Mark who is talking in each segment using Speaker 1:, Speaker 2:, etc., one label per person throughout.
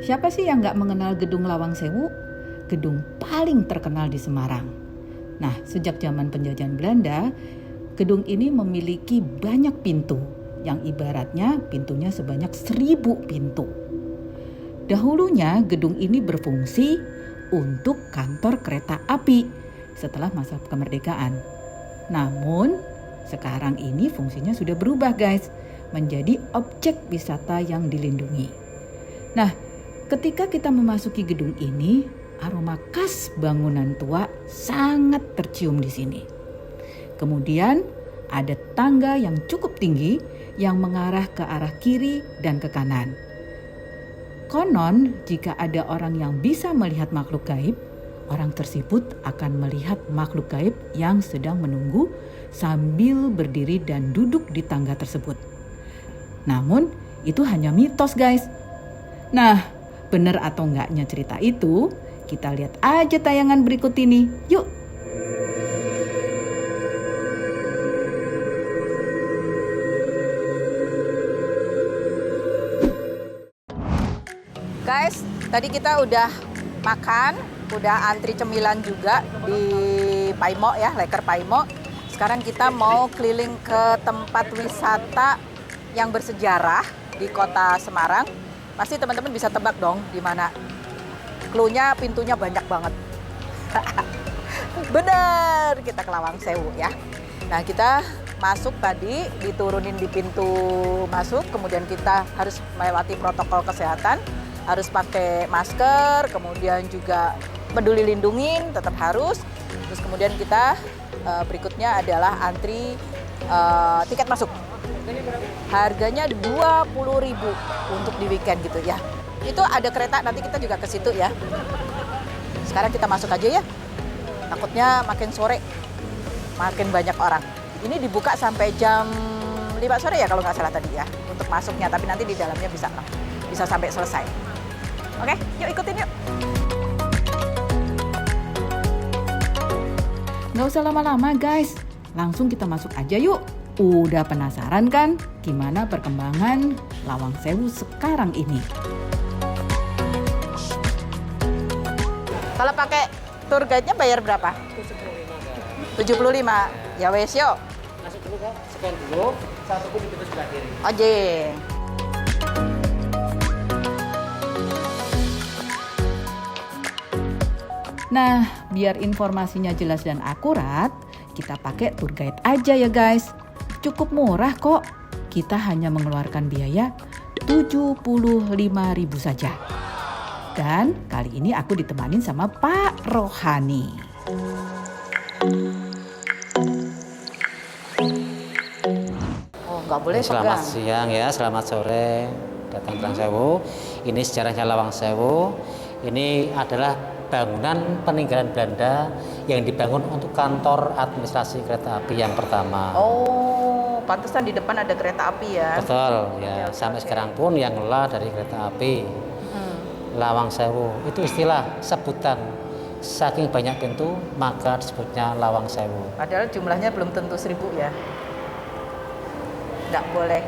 Speaker 1: Siapa sih yang nggak mengenal Gedung Lawang Sewu? Gedung paling terkenal di Semarang. Nah, sejak zaman penjajahan Belanda, gedung ini memiliki banyak pintu, yang ibaratnya pintunya sebanyak 1000 pintu. Dahulunya gedung ini berfungsi untuk kantor kereta api setelah masa kemerdekaan. Namun, sekarang ini fungsinya sudah berubah guys, menjadi objek wisata yang dilindungi. Nah, ketika kita memasuki gedung ini, aroma khas bangunan tua sangat tercium di sini. Kemudian ada tangga yang cukup tinggi yang mengarah ke arah kiri dan ke kanan. Konon, jika ada orang yang bisa melihat makhluk gaib, orang tersebut akan melihat makhluk gaib yang sedang menunggu sambil berdiri dan duduk di tangga tersebut. Namun, itu hanya mitos guys. Nah, benar atau enggaknya cerita itu, kita lihat aja tayangan berikut ini. Yuk! Guys, tadi kita udah makan, udah antri cemilan juga di Paimo ya, Leker Paimo. Sekarang kita mau keliling ke tempat wisata yang bersejarah di kota Semarang. Pasti teman-teman bisa tebak dong di mana. Cluenya pintunya banyak banget. Bener, kita ke Lawang Sewu ya. Nah, kita masuk tadi, diturunin di pintu masuk, kemudian kita harus melewati protokol kesehatan, harus pakai masker, kemudian juga peduli lindungin tetap harus. Terus kemudian kita berikutnya adalah antri tiket masuk. Harganya 20.000 untuk di weekend gitu ya. Itu ada kereta, nanti kita juga ke situ ya. Sekarang kita masuk aja ya. Takutnya makin sore, makin banyak orang. Ini dibuka sampai jam 5 sore ya kalau nggak salah tadi ya. Untuk masuknya, tapi nanti di dalamnya bisa sampai selesai. Oke, yuk ikutin yuk. Nggak usah lama-lama guys, langsung kita masuk aja yuk. Udah penasaran kan gimana perkembangan Lawang Sewu sekarang ini? Kalau pakai tour guide-nya bayar berapa? 75. Ya wes yuk.
Speaker 2: Masuk dulu Kak, scan dulu, satu pun di pintu sebelah kiri.
Speaker 1: Oke. Nah, biar informasinya jelas dan akurat, kita pakai tour guide aja ya guys. Cukup murah kok. Kita hanya mengeluarkan biaya 75.000 saja. Dan kali ini aku ditemanin sama Pak Rohani. Oh, nggak boleh
Speaker 2: Selamat
Speaker 1: pegang.
Speaker 2: siang ya, selamat sore. Datang ke Lawang Sewu. Ini sejarahnya Lawang Sewu. Ini adalah bangunan peninggalan Belanda yang dibangun untuk kantor administrasi kereta api yang pertama.
Speaker 1: Oh, pantesan di depan ada kereta api ya.
Speaker 2: Betul ya, sampai sekarang pun yang ngelola dari kereta api. Lawang Sewu itu istilah sebutan, saking banyak pintu maka disebutnya Lawang Sewu.
Speaker 1: Padahal jumlahnya belum tentu 1000 ya. Nggak boleh.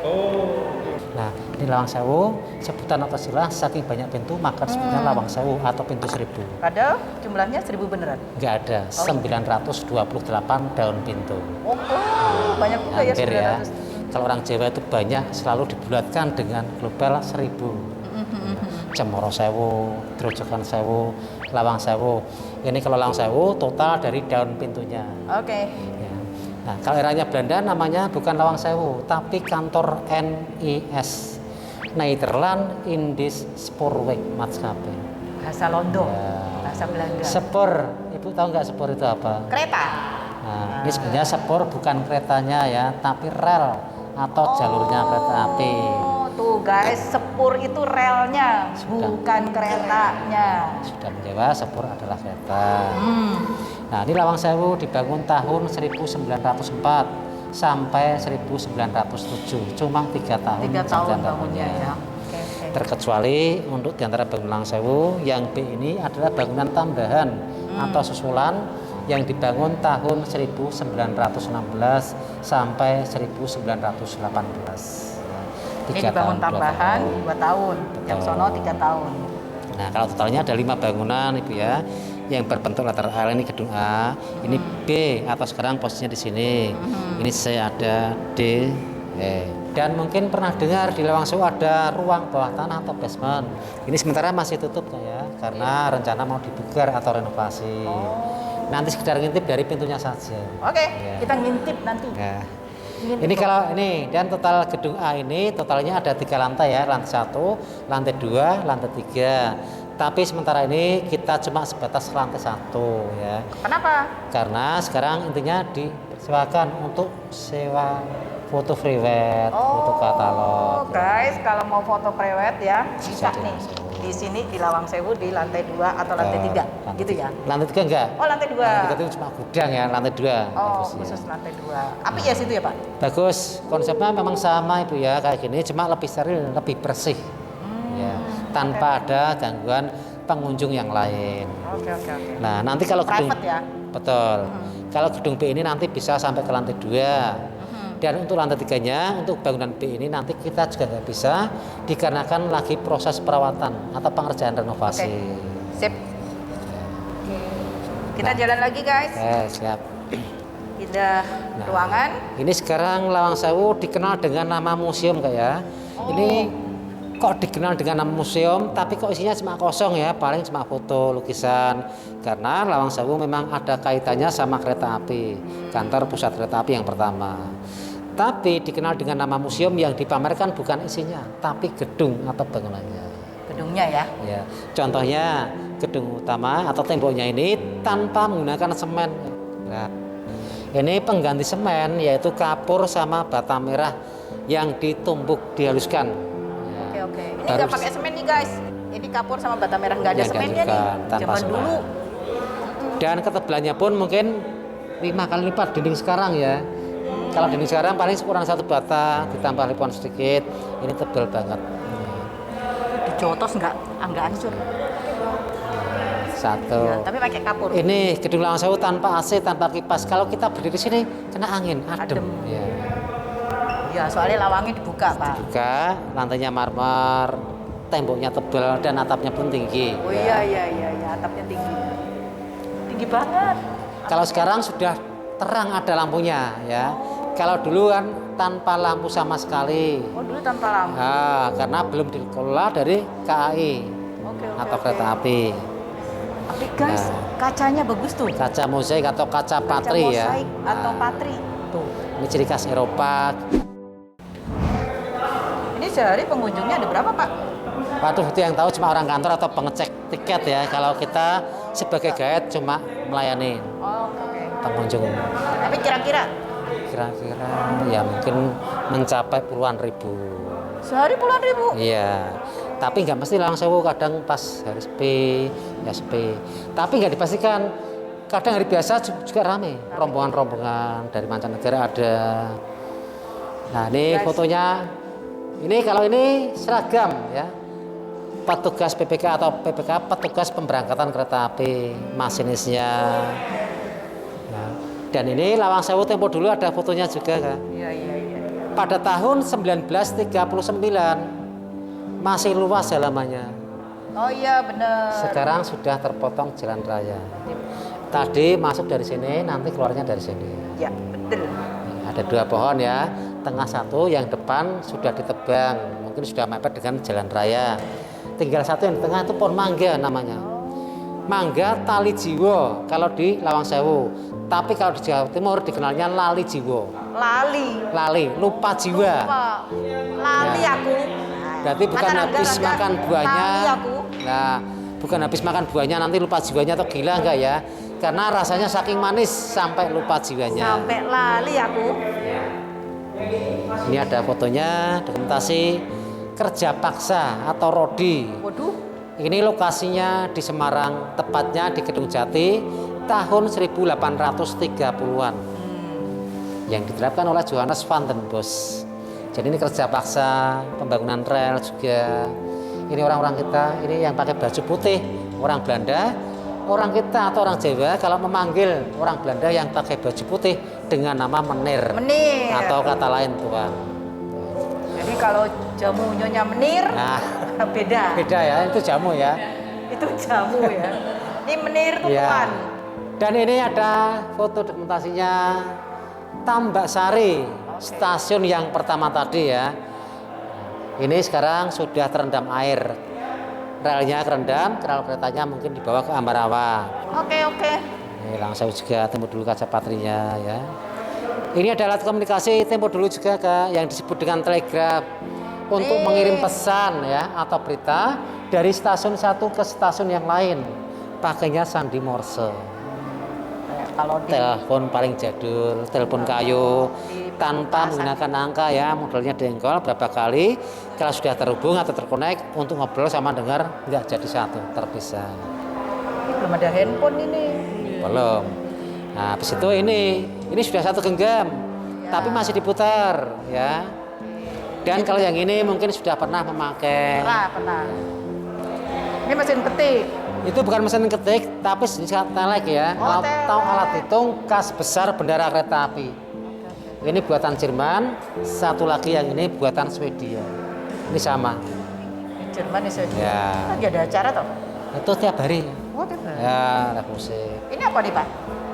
Speaker 2: Nah, ini Lawang Sewu, sebutan atau istilah saking banyak pintu maka disebutnya Lawang Sewu atau pintu 1000.
Speaker 1: Padahal jumlahnya 1000 beneran.
Speaker 2: Nggak ada, 928 daun pintu.
Speaker 1: Oh, banyak juga ya
Speaker 2: Hampir ya.
Speaker 1: 900.
Speaker 2: Kalau orang Jawa itu banyak selalu dibulatkan dengan global 1000. Cemoro Sewu, Grojogan Sewu, Lawang Sewu. Ini kalau Lawang Sewu total dari daun pintunya.
Speaker 1: Oke.
Speaker 2: Ya. Nah, kalau eranya Belanda namanya bukan Lawang Sewu, tapi kantor NIS, Nederland Indisch Spoorweg Maatschappij.
Speaker 1: Bahasa Londo,
Speaker 2: Ya.
Speaker 1: bahasa Belanda.
Speaker 2: Sepur, Ibu tahu nggak sepur itu apa?
Speaker 1: Kereta.
Speaker 2: Nah, ini sebenarnya sepur bukan keretanya ya, tapi rel atau jalurnya kereta api.
Speaker 1: Tuh guys, sepur itu relnya, bukan keretanya.
Speaker 2: Sudah menyewa, sepur adalah kereta. Nah, ini Lawang Sewu dibangun tahun 1904 sampai 1907. Cuma 3 tahun.
Speaker 1: 3 tahun
Speaker 2: jangka
Speaker 1: bangunnya ya. Oke.
Speaker 2: Terkecuali untuk diantara bangunan Lawang Sewu, yang B ini adalah bangunan tambahan atau susulan yang dibangun tahun 1916 sampai 1918.
Speaker 1: Ini dibangun tambahan 2 tahun, yang sono 3 tahun.
Speaker 2: Nah, kalau totalnya ada 5 bangunan Ibu ya, yang berbentuk letter L. Ini gedung A, ini B atau sekarang posisinya di sini. Ini C ada, D, E. Dan mungkin pernah dengar di Lawang Sewu ada ruang bawah tanah atau basement. Ini sementara masih tutup ya, karena rencana mau dibuka atau renovasi. Nanti sekedar ngintip dari pintunya saja.
Speaker 1: Oke,
Speaker 2: Ya.
Speaker 1: kita ngintip nanti.
Speaker 2: Ya.
Speaker 1: Ngintip
Speaker 2: Ini kalau ini dan total gedung A ini totalnya ada 3 lantai ya, lantai 1, lantai 2, lantai 3. Tapi sementara ini kita cuma sebatas lantai 1 ya.
Speaker 1: Kenapa?
Speaker 2: Karena sekarang intinya dipersilakan untuk sewa foto prewed, foto katalog.
Speaker 1: Guys, kalau mau foto prewed ya bisa
Speaker 2: Bisa
Speaker 1: nih.
Speaker 2: di
Speaker 1: Di sini di Lawang Sewu di lantai 2 atau lantai 3, gitu ya.
Speaker 2: Lantai 3 enggak?
Speaker 1: Oh, lantai 2.
Speaker 2: Lantai 3 itu cuma gudang ya, lantai 2.
Speaker 1: Oh,
Speaker 2: Bagus, ya.
Speaker 1: khusus lantai 2. Api ya situ ya, Pak?
Speaker 2: Bagus, konsepnya memang sama Ibu ya, kayak gini cuma lebih steril, lebih bersih. Ya, tanpa ada gangguan pengunjung yang lain.
Speaker 1: Oke.
Speaker 2: Nah, nanti kalau gedung
Speaker 1: Private ya?
Speaker 2: Betul. Kalau gedung B ini nanti bisa sampai ke lantai 2. Dan untuk lantai 3-nya, untuk bangunan B ini nanti kita juga nggak bisa dikarenakan lagi proses perawatan atau pengerjaan renovasi.
Speaker 1: Sip. Kita jalan lagi, guys.
Speaker 2: Siap.
Speaker 1: Pindah ruangan.
Speaker 2: Ini sekarang Lawang Sewu dikenal dengan nama museum Kak ya. Ini kok dikenal dengan nama museum, tapi kok isinya cuma kosong ya, paling cuma foto, lukisan. Karena Lawang Sewu memang ada kaitannya sama kereta api, kantor pusat kereta api yang pertama. Tapi dikenal dengan nama museum yang dipamerkan bukan isinya, tapi gedung atau bangunannya.
Speaker 1: Gedungnya ya.
Speaker 2: Ya, contohnya gedung utama atau temboknya ini tanpa menggunakan semen. Nah, ini pengganti semen yaitu kapur sama bata merah yang ditumbuk dihaluskan.
Speaker 1: Oke. Ini nggak pakai semen nih, guys. Ini kapur sama bata merah, nggak ada
Speaker 2: Ya,
Speaker 1: semennya nih.
Speaker 2: tanpa
Speaker 1: Zaman
Speaker 2: semen.
Speaker 1: dulu.
Speaker 2: Dan ketebalannya pun mungkin 5 kali lipat dinding sekarang ya. Kalau dinding sekarang paling kurang 1 bata ditambah lipan sedikit, ini tebal banget.
Speaker 1: Dijotos nggak hancur.
Speaker 2: 1.
Speaker 1: Ya, tapi pakai kapur.
Speaker 2: Ini gedung Lawang Sewu tanpa AC, tanpa kipas. Kalau kita berdiri di sini kena angin, adem.
Speaker 1: Adem.
Speaker 2: Ya.
Speaker 1: Ya, soalnya lawangnya dibuka, Pak.
Speaker 2: Buka, lantainya marmer, temboknya tebal dan atapnya pun tinggi.
Speaker 1: Oh iya, atapnya tinggi. Tinggi banget.
Speaker 2: Kalau sekarang sudah terang ada lampunya ya. Kalau dulu kan tanpa lampu sama sekali.
Speaker 1: Oh, dulu tanpa lampu.
Speaker 2: Nah, karena belum dikelola dari KAI atau kereta api.
Speaker 1: Tapi guys, kacanya bagus tuh.
Speaker 2: Kaca mozaik atau kaca patri ya.
Speaker 1: Mozaik atau patri. Tuh.
Speaker 2: Ini ciri khas Eropa.
Speaker 1: Ini sehari pengunjungnya ada berapa, Pak?
Speaker 2: Waduh, itu yang tahu cuma orang kantor atau pengecek tiket ya. Kalau kita sebagai guide cuma melayani
Speaker 1: Oh, oke.
Speaker 2: pengunjung.
Speaker 1: Tapi kira-kira
Speaker 2: Kira-kira ya mungkin mencapai puluhan ribu.
Speaker 1: sehari puluhan ribu.
Speaker 2: Iya. Tapi nggak mesti Lawang Sewu, kadang pas hari sepi, ya sepi. Tapi nggak dipastikan. Kadang hari biasa juga ramai. Rombongan-rombongan dari mancanegara ada. Nah, ini fotonya. Ini kalau ini seragam ya. Petugas PPK atau PPK, petugas pemberangkatan kereta api, masinisnya. Nah, dan ini Lawang Sewu tempo dulu ada fotonya juga kan.
Speaker 1: Iya.
Speaker 2: Pada tahun 1939 masih luas halamannya.
Speaker 1: Oh iya, bener.
Speaker 2: Sekarang sudah terpotong jalan raya. Tadi masuk dari sini, nanti keluarnya dari sini.
Speaker 1: Ya, betul.
Speaker 2: Ada 2 pohon ya, tengah 1, yang depan sudah ditebang, mungkin sudah mepet dengan jalan raya. Tinggal 1 yang di tengah itu pohon mangga namanya. Mangga tali jiwo kalau di Lawang Sewu. Tapi kalau di Jawa Timur dikenalnya lali jiwo. Lali, lupa jiwa.
Speaker 1: Lali
Speaker 2: Ya.
Speaker 1: aku.
Speaker 2: Berarti bukan habis makan buahnya.
Speaker 1: Lali aku.
Speaker 2: Nah, bukan habis makan buahnya nanti lupa jiwanya atau gila enggak ya? Karena rasanya saking manis sampai lupa jiwanya.
Speaker 1: Sampai lali aku.
Speaker 2: Ini ada fotonya, dokumentasi kerja paksa atau rodi.
Speaker 1: Waduh.
Speaker 2: Ini lokasinya di Semarang, tepatnya di Gedung Jati tahun 1830-an. Yang diterapkan oleh Johannes van den Bos. Jadi ini kerja paksa, pembangunan rel juga. Ini orang-orang kita, ini yang pakai baju putih, orang Belanda. Orang kita atau orang Jawa kalau memanggil orang Belanda yang pakai baju putih dengan nama menir. Atau kata lain tuan.
Speaker 1: Jadi kalau jamu nyonya menir,
Speaker 2: Nah,
Speaker 1: beda.
Speaker 2: beda ya, itu jamu ya.
Speaker 1: Itu jamu ya. Ini menir tuh
Speaker 2: Ya.
Speaker 1: depan.
Speaker 2: Dan ini ada foto dokumentasinya Tambak Sari, stasiun yang pertama tadi ya. Ini sekarang sudah terendam air. Relnya terendam, rel keretanya mungkin dibawa ke Ambarawa.
Speaker 1: Oke.
Speaker 2: Ini langsung juga Tempo Dulu kaca patrinya ya. Ini ada alat komunikasi Tempo Dulu juga Kak, yang disebut dengan telegraf untuk mengirim pesan ya atau berita dari stasiun satu ke stasiun yang lain. Pakainya sandi Morse.
Speaker 1: Kalau di
Speaker 2: Telepon paling jadul, telepon kayu tanpa menggunakan angka ya, modelnya dengkol berapa kali kalau sudah terhubung atau terkonek untuk ngobrol sama dengar nggak jadi satu, terpisah.
Speaker 1: belum ada handphone ini.
Speaker 2: Belum. Nah, habis itu ini sudah satu genggam, tapi masih diputar ya. Dan kalau yang ini mungkin sudah pernah memakai.
Speaker 1: Pernah. Ini mesin ketik.
Speaker 2: Itu bukan mesin ketik, tapi jenis telek ya.
Speaker 1: Oh,
Speaker 2: Atau alat hitung kas besar bendara kereta api. Ini buatan Jerman, satu lagi yang ini buatan Swedia. Ini sama.
Speaker 1: Jerman ya.
Speaker 2: Ya.
Speaker 1: Lagi ada acara toh?
Speaker 2: Itu tiap hari.
Speaker 1: Oh, tiap hari.
Speaker 2: Ya, ada musik.
Speaker 1: Ini apa nih Pak?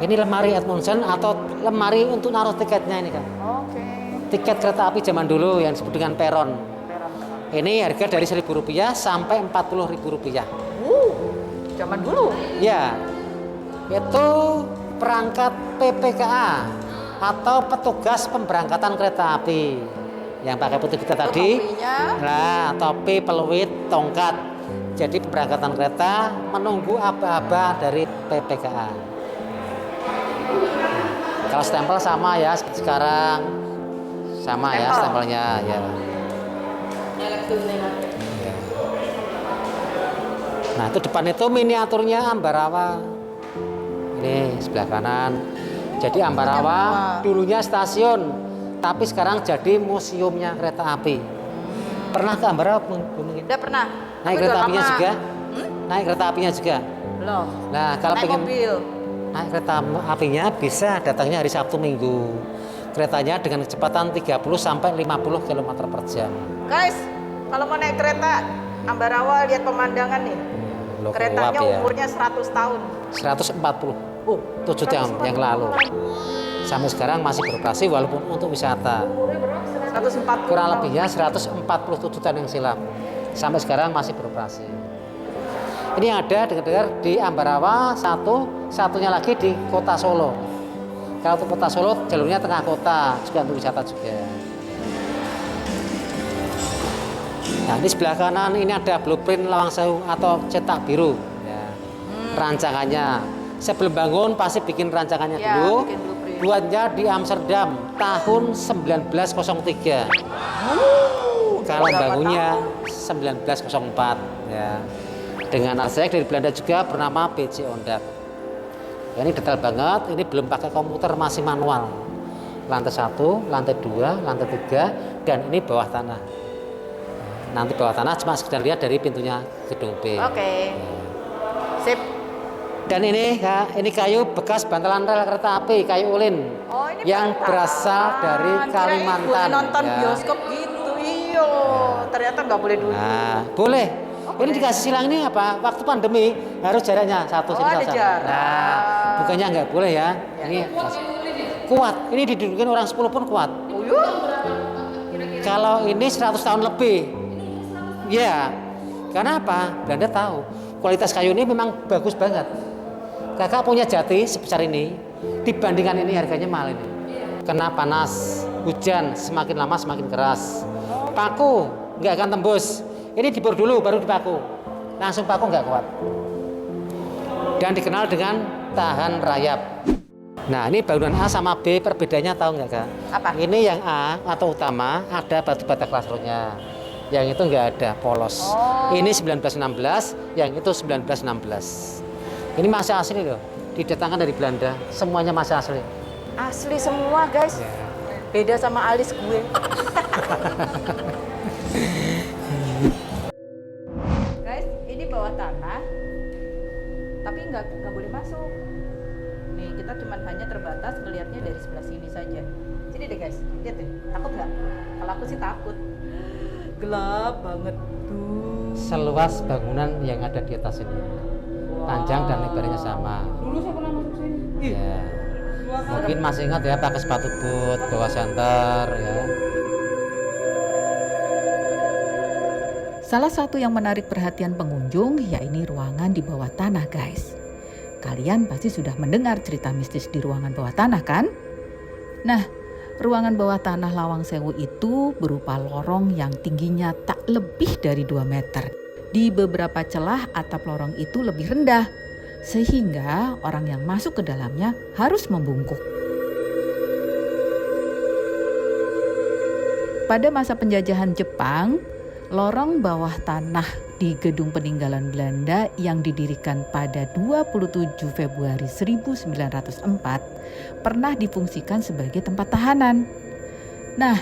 Speaker 2: Ini lemari Edmondson atau lemari untuk naruh tiketnya ini kan.
Speaker 1: Oke.
Speaker 2: Tiket kereta api zaman dulu yang disebut dengan peron. Ini harga dari Rp1.000 sampai Rp40.000.
Speaker 1: Zaman dulu.
Speaker 2: Ya, itu perangkat PPKA atau petugas pemberangkatan kereta api yang pakai putih kita tadi.
Speaker 1: Topinya.
Speaker 2: Nah, topi, peluit, tongkat. Jadi pemberangkatan kereta menunggu aba-aba dari PPKA. Kalau stempel sama ya sekarang sama ya stempelnya ya. Nah itu depan itu miniaturnya Ambarawa. Ini sebelah kanan. Jadi Ambarawa dulunya stasiun, tapi sekarang jadi museumnya kereta api. Pernah ke Ambarawa?
Speaker 1: Udah pernah.
Speaker 2: Naik kereta apinya juga? Naik kereta apinya juga?
Speaker 1: Belum.
Speaker 2: Nah kalau
Speaker 1: Naik
Speaker 2: pengen
Speaker 1: mobil.
Speaker 2: naik kereta apinya bisa datangnya hari Sabtu Minggu. Keretanya dengan kecepatan 30 sampai 50 km per jam.
Speaker 1: Guys, kalau mau naik kereta Ambarawa lihat pemandangan nih.
Speaker 2: Loh,
Speaker 1: Keretanya
Speaker 2: kuap ya.
Speaker 1: umurnya 100 tahun.
Speaker 2: 140. 7 tahun yang lalu. Sampai sekarang masih beroperasi walaupun untuk wisata.
Speaker 1: 140.
Speaker 2: Kurang lebihnya 147 tahun yang silam. Sampai sekarang masih beroperasi. Ini yang ada dengar-dengar di Ambarawa satunya lagi di Kota Solo. Kalau untuk Kota Solo jalurnya tengah kota, juga untuk wisata juga. Nah, ini sebelah kanan ini ada blueprint Lawang Sewu atau cetak biru. Ya. Rancangannya. Sebelum bangun pasti bikin rancangannya
Speaker 1: Ya,
Speaker 2: dulu.
Speaker 1: bikin blueprint.
Speaker 2: Buatnya di Amsterdam tahun 1903. Kalau bangunnya 1904 ya. Dengan arsitek dari Belanda juga bernama B.J. Ondat. Ya, ini detail banget, ini belum pakai komputer, masih manual. Lantai 1, lantai 2, lantai 3, dan ini bawah tanah. Nanti bawah tanah cuma sekedar lihat dari pintunya gedung B.
Speaker 1: Oke. Sip.
Speaker 2: Dan ini ya, ini kayu bekas bantalan rel kereta api, kayu ulin.
Speaker 1: Oh, ini
Speaker 2: yang
Speaker 1: bantalan.
Speaker 2: berasal dari
Speaker 1: Kirain
Speaker 2: Kalimantan.
Speaker 1: boleh nonton
Speaker 2: ya.
Speaker 1: bioskop gitu. Iyo, ternyata nggak boleh dulu.
Speaker 2: Nah, boleh. Ini dikasih silang ini apa? Waktu pandemi harus jaraknya satu
Speaker 1: Oh, ada jarak.
Speaker 2: Nah, bukannya nggak boleh ya. Ini kuat. Ini didudukin orang 10 pun kuat.
Speaker 1: Oh, iya?
Speaker 2: Kalau ini 100 tahun lebih. Ya. Karena apa? Belanda tahu kualitas kayu ini memang bagus banget. Kakak punya jati sebesar ini, dibandingkan ini harganya mahal ini. Kena panas, hujan semakin lama semakin keras. Paku nggak akan tembus. Ini dibor dulu baru dipaku. Langsung paku nggak kuat. Dan dikenal dengan tahan rayap. Nah, ini bangunan A sama B perbedaannya tahu nggak Kak?
Speaker 1: Apa?
Speaker 2: Ini yang A atau utama ada batu bata klasronya. Yang itu nggak ada, polos.
Speaker 1: Oh.
Speaker 2: Ini 1916, yang itu 1916. Ini masih asli loh, didatangkan dari Belanda. Semuanya masih asli.
Speaker 1: Asli semua, guys.
Speaker 2: Ya.
Speaker 1: Beda sama alis gue. Guys, ini bawah tanah, tapi nggak boleh masuk. Nih, kita cuman hanya terbatas melihatnya dari sebelah sini saja. Sini deh guys, lihat deh. Takut nggak? Kalau aku sih takut. Gelap banget tuh.
Speaker 2: seluas bangunan yang ada di atas ini. Panjang dan lebarnya sama.
Speaker 3: Dulu saya pernah masuk sini.
Speaker 2: Ya. Mungkin masih ingat ya, pakai sepatu boot, bawa senter ya.
Speaker 1: Salah satu yang menarik perhatian pengunjung yaitu ruangan di bawah tanah, guys. Kalian pasti sudah mendengar cerita mistis di ruangan bawah tanah kan? Nah, ruangan bawah tanah Lawang Sewu itu berupa lorong yang tingginya tak lebih dari 2 meter. Di beberapa celah atap lorong itu lebih rendah, sehingga orang yang masuk ke dalamnya harus membungkuk. Pada masa penjajahan Jepang, lorong bawah tanah di gedung peninggalan Belanda yang didirikan pada 27 Februari 1904 pernah difungsikan sebagai tempat tahanan. Nah,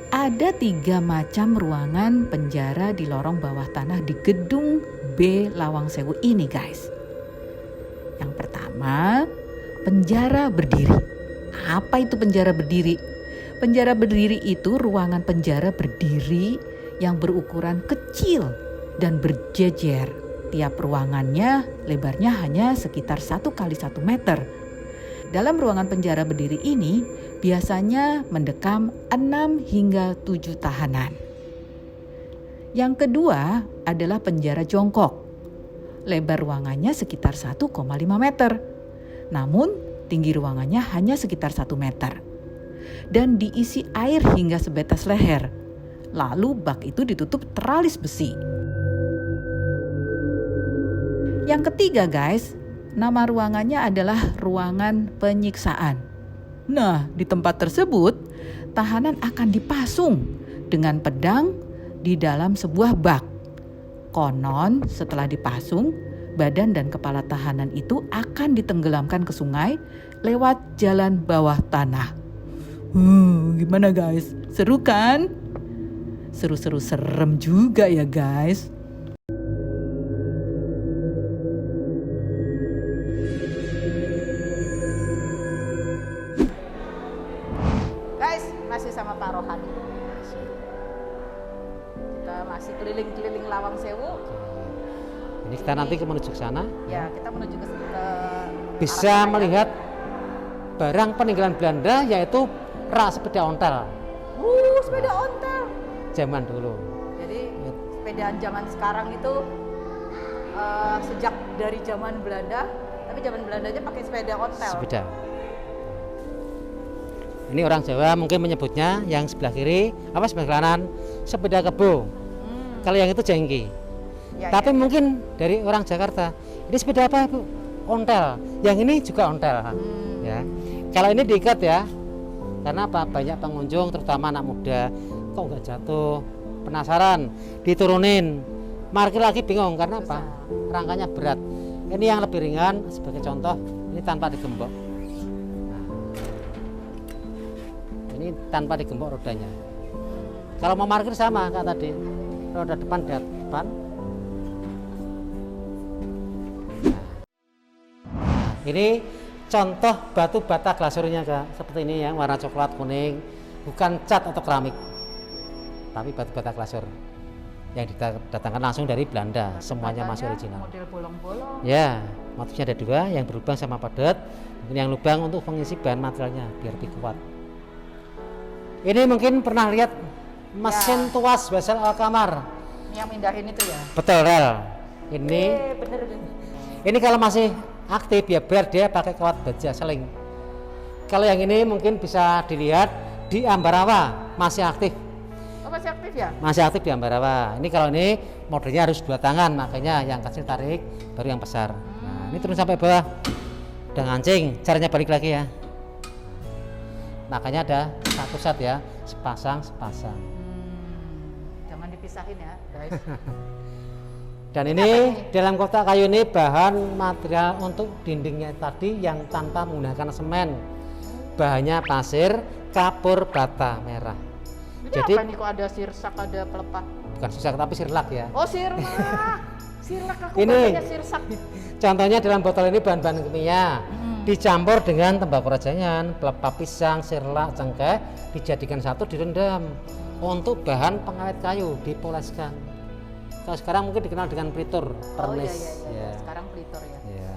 Speaker 1: ada 3 macam ruangan penjara di lorong bawah tanah di gedung B Lawang Sewu ini, guys. Yang pertama, penjara berdiri. Apa itu penjara berdiri? Penjara berdiri itu ruangan penjara berdiri yang berukuran kecil dan berjejer. Tiap ruangannya lebarnya hanya sekitar 1 kali 1 meter. Dalam ruangan penjara berdiri ini biasanya mendekam 6 hingga 7 tahanan. Yang kedua adalah penjara jongkok. Lebar ruangannya sekitar 1,5 meter. Namun tinggi ruangannya hanya sekitar 1 meter. Dan diisi air hingga sebatas leher. Lalu bak itu ditutup teralis besi. Yang ketiga, guys, nama ruangannya adalah ruangan penyiksaan. Nah, di tempat tersebut, tahanan akan dipasung dengan pedang di dalam sebuah bak. Konon, setelah dipasung, badan dan kepala tahanan itu akan ditenggelamkan ke sungai lewat jalan bawah tanah. Gimana guys? Seru kan? Seru-seru serem juga ya guys. Guys, masih sama Pak Rohani. Kita masih keliling-keliling Lawang Sewu.
Speaker 2: Ini kita nanti menuju ke sana.
Speaker 1: Ya, kita menuju ke
Speaker 2: Bisa melihat barang peninggalan Belanda, yaitu rak sepeda ontel.
Speaker 1: Sepeda ontel.
Speaker 2: Zaman dulu.
Speaker 1: Jadi sepedaan zaman sekarang itu sejak dari zaman Belanda, tapi zaman Belandanya pakai sepeda ontel.
Speaker 2: Sepeda. Ini orang Jawa mungkin menyebutnya yang sebelah kiri, apa sebelah kanan, sepeda kebo. Kalau yang itu jengki.
Speaker 1: Ya,
Speaker 2: Tapi
Speaker 1: ya.
Speaker 2: mungkin dari orang Jakarta, ini sepeda apa Bu? Ontel. Yang ini juga ontel. Ya. Kalau ini diikat ya, karena apa? Banyak pengunjung, terutama anak muda, kok nggak jatuh, penasaran, diturunin, parkir lagi bingung karena apa? Rangkanya berat. Ini yang lebih ringan, sebagai contoh, ini tanpa digembok. Nah, ini tanpa digembok rodanya. Kalau mau parkir sama kayak tadi, roda depan di depan. Ini contoh batu bata glasurnya Kak, seperti ini yang warna coklat kuning, bukan cat atau keramik, tapi batu bata glasur yang didatangkan langsung dari Belanda, semuanya masih original.
Speaker 1: Model bolong-bolong.
Speaker 2: Ya, motifnya ada 2, yang berlubang sama padat, yang lubang untuk mengisi bahan materialnya biar lebih kuat. Ini mungkin pernah lihat mesin tuas Wesel Alkamar.
Speaker 1: Yang mindahin itu ya.
Speaker 2: Betul rel. Ini
Speaker 1: Bener.
Speaker 2: Ini kalau masih aktif ya biar dia pakai kawat baja seling. Kalau yang ini mungkin bisa dilihat di Ambarawa masih aktif.
Speaker 1: Oh, masih aktif ya?
Speaker 2: Masih aktif di Ambarawa. Ini kalau ini modelnya harus 2 tangan, makanya yang kecil tarik baru yang besar. Nah, ini turun sampai bawah. Udah ngancing, caranya balik lagi ya. Makanya ada 1 set ya, sepasang.
Speaker 1: Jangan dipisahin ya, guys.
Speaker 2: Dan ini dalam kotak kayu ini bahan material untuk dindingnya tadi yang tanpa menggunakan semen. Bahannya pasir, kapur bata merah.
Speaker 1: Ini
Speaker 2: Jadi
Speaker 1: apa nih, kok ada sirsak, ada pelepah?
Speaker 2: bukan susah tapi sirlak ya.
Speaker 1: Oh, sirlak. Sirlak, aku
Speaker 2: Ini.
Speaker 1: bacanya sirsak.
Speaker 2: Contohnya dalam botol ini bahan-bahan kimia dicampur dengan tembakau rajangan, pelepah pisang, sirlak, cengkeh dijadikan satu direndam untuk bahan pengawet kayu dipoleskan. Kalau sekarang mungkin dikenal dengan Plitur, Pernis.
Speaker 1: iya. Sekarang Plitur ya.
Speaker 2: Ya.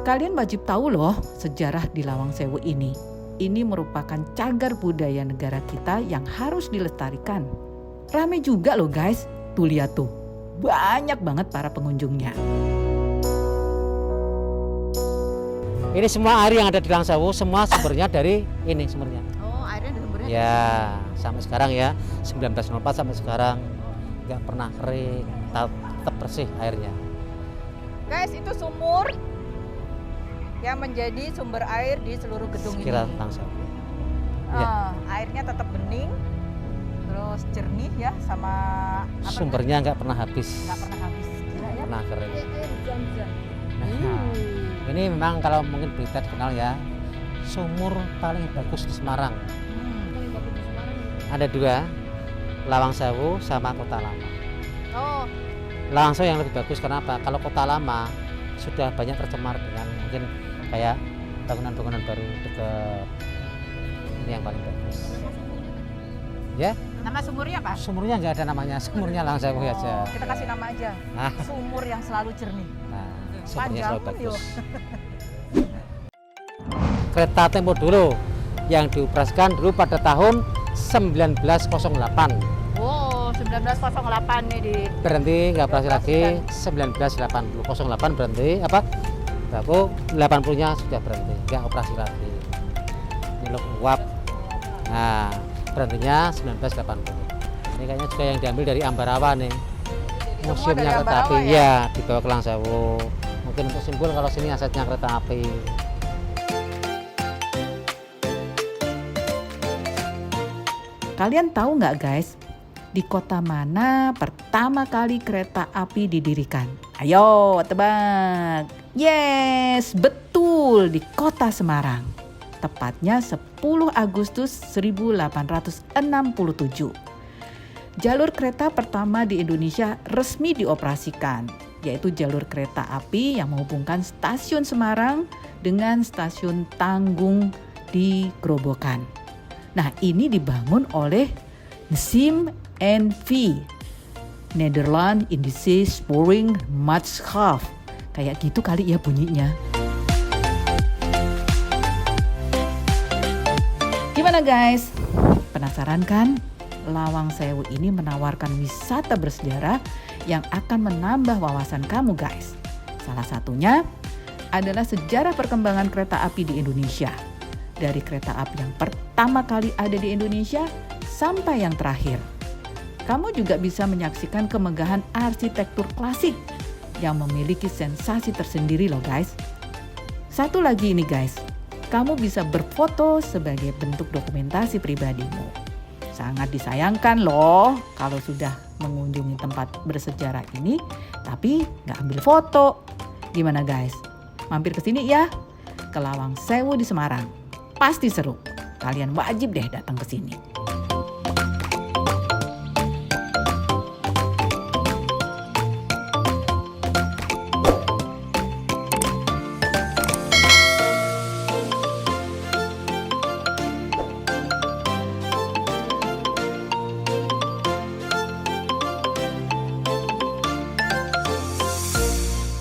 Speaker 1: Kalian wajib tahu loh sejarah di Lawang Sewu ini. Ini merupakan cagar budaya negara kita yang harus dilestarikan. Rame juga loh guys, tuh lihat tuh. Banyak banget para pengunjungnya.
Speaker 2: Ini semua air yang ada di Lawang Sewu, semua sumbernya dari ini sumbernya.
Speaker 1: Oh, airnya dari sumbernya?
Speaker 2: Ya, sampai sekarang ya, 1904 sampai sekarang nggak pernah kering, tetap bersih airnya.
Speaker 1: Guys, itu sumur yang menjadi sumber air di seluruh gedung
Speaker 2: Sekitar
Speaker 1: ini.
Speaker 2: Lawang Sewu. Ya.
Speaker 1: Airnya tetap bening, terus jernih ya, sama
Speaker 2: Sumbernya nggak pernah habis,
Speaker 1: nggak pernah habis. Gila ya.
Speaker 2: pernah kering.
Speaker 1: Zam-zam.
Speaker 2: Nah, ini memang kalau mungkin berita dikenal ya, sumur paling bagus di Semarang. Ada dua, Lawang Sewu sama Kota Lama.
Speaker 1: Oh,
Speaker 2: Lawang Sewu yang lebih bagus kenapa? Kalau Kota Lama sudah banyak tercemar dengan mungkin kayak bangunan-bangunan baru dekat. Ini yang paling bagus. Ya,
Speaker 1: nama sumurnya apa?
Speaker 2: sumurnya nggak ada namanya, sumurnya Lawang Sewu aja.
Speaker 1: Kita kasih nama aja.
Speaker 2: Nah,
Speaker 1: Sumur yang selalu jernih.
Speaker 2: sumurnya selalu
Speaker 1: Panjang,
Speaker 2: bagus. Kereta tempo dulu yang dioperasikan dulu pada tahun 1908.
Speaker 1: Oh, 1908 nih di
Speaker 2: Berhenti nggak operasi lagi 1980. 08 berhenti apa? Baru 80-nya sudah berhenti, nggak operasi lagi. Ini loh uap. Nah, berhentinya 1980. Ini kayaknya juga yang diambil dari Ambarawa nih. Museumnya
Speaker 1: dari
Speaker 2: kereta api,
Speaker 1: Ambarawa
Speaker 2: ya dibawa ke Lawang Sewu. Mungkin untuk simbol kalau sini asetnya kereta api.
Speaker 1: Kalian tahu nggak guys, di kota mana pertama kali kereta api didirikan? Ayo tebak. Yes, betul di kota Semarang. Tepatnya 10 Agustus 1867. Jalur kereta pertama di Indonesia resmi dioperasikan, yaitu jalur kereta api yang menghubungkan stasiun Semarang dengan stasiun Tanggung di Grobogan. Nah, ini dibangun oleh NSIM NV, Nederland Indische Sporing Maatschappij. Kayak gitu kali ya bunyinya. Gimana guys? Penasaran kan? Lawang Sewu ini menawarkan wisata bersejarah yang akan menambah wawasan kamu guys. Salah satunya adalah sejarah perkembangan kereta api di Indonesia. Dari kereta api yang pertama kali ada di Indonesia sampai yang terakhir. Kamu juga bisa menyaksikan kemegahan arsitektur klasik yang memiliki sensasi tersendiri loh guys. Satu lagi ini guys, kamu bisa berfoto sebagai bentuk dokumentasi pribadimu. Sangat disayangkan loh kalau sudah mengunjungi tempat bersejarah ini tapi nggak ambil foto. Gimana guys? Mampir ke sini ya, ke Lawang Sewu di Semarang. Pasti seru. Kalian wajib deh datang ke sini.